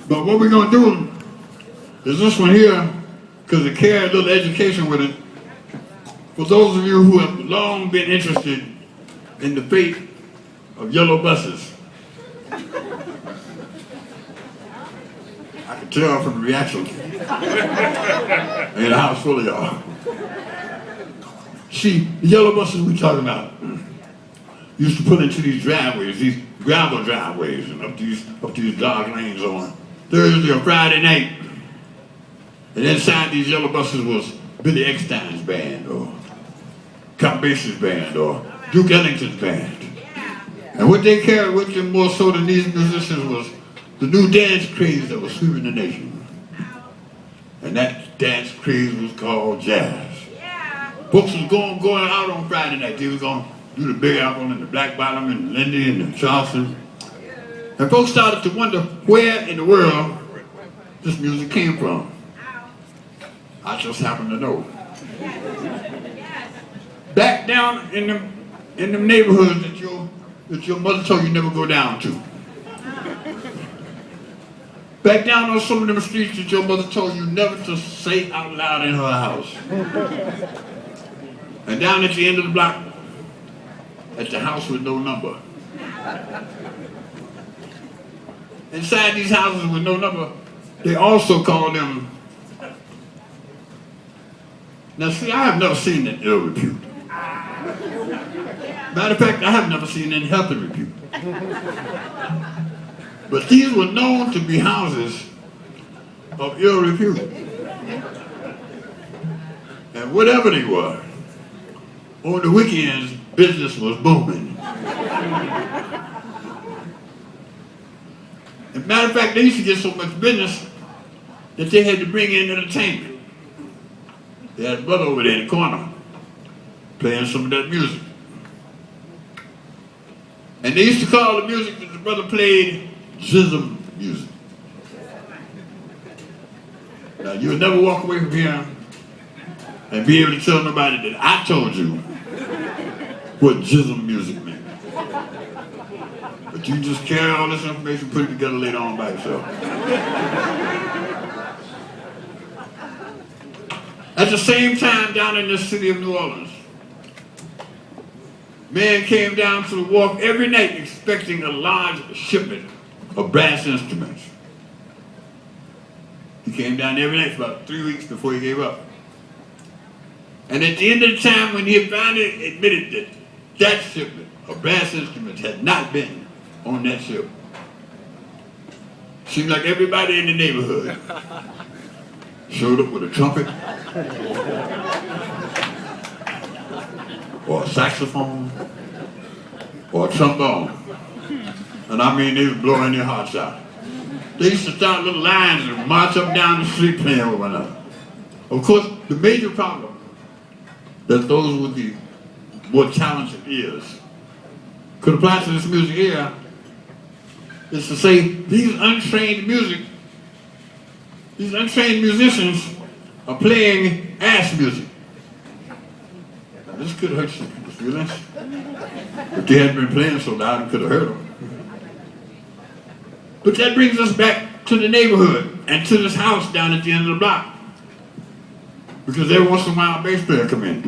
But what we're going to do is this one here, because it carries a little education with it. For those of you who have long been interested in the fate of yellow buses, I can tell from the reaction in a house full of y'all. See, the yellow buses we talking about used to pull into these driveways, these gravel driveways, and up these dark lanes on Thursday or Friday night. And inside these yellow buses was Billy Eckstine's band, or Count Basie's band, or Duke Ellington's band. And what they carried with them more so than these musicians was the new dance craze that was sweeping the nation. And that dance craze was called jazz. Folks was going out on Friday night. They was going to do the Big Apple and the Black Bottom and the Lindy and the Charleston. And folks started to wonder where in the world this music came from. I just happen to know. Back down in them neighborhoods that your mother told you never go down to. Back down on some of them streets that your mother told you never to say out loud in her house. And down at the end of the block, at the house with no number. Inside these houses with no number, they also call them. Now see, I have never seen an ill repute. Matter of fact, I have never seen any healthy repute. But these were known to be houses of ill repute. And whatever they were, on the weekends, business was booming. As a matter of fact, they used to get so much business that they had to bring in entertainment. They had a brother over there in the corner playing some of that music. And they used to call the music that the brother played Jism music. Now, you'll never walk away from here and be able to tell nobody that I told you what Jism music meant. But you just carry all this information, put it together later on by yourself. At the same time, down in this city of New Orleans, men came down to the wharf every night expecting a large shipment of brass instruments. He came down every night for about 3 weeks before he gave up. And at the end of the time, when he had finally admitted that that shipment of brass instruments had not been on that ship, seemed like everybody in the neighborhood showed up with a trumpet, or a saxophone, or a trombone. And I mean, they were blowing their hearts out. They used to start little lines and march up and down the street playing with one another. Of course, the major problem that those with the more talented ears could apply to this music here is to say these untrained musicians are playing ass music. Now, this could hurt some people's feelings. If they hadn't been playing so loud, it could have hurt them. But that brings us back to the neighborhood and to this house down at the end of the block. Because every once in a while a bass player come in.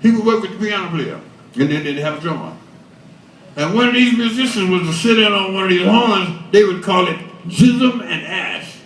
He would work with the piano player, and then they'd have a drummer. And one of these musicians was to sit in on one of these horns. They would call it Jism and Ash.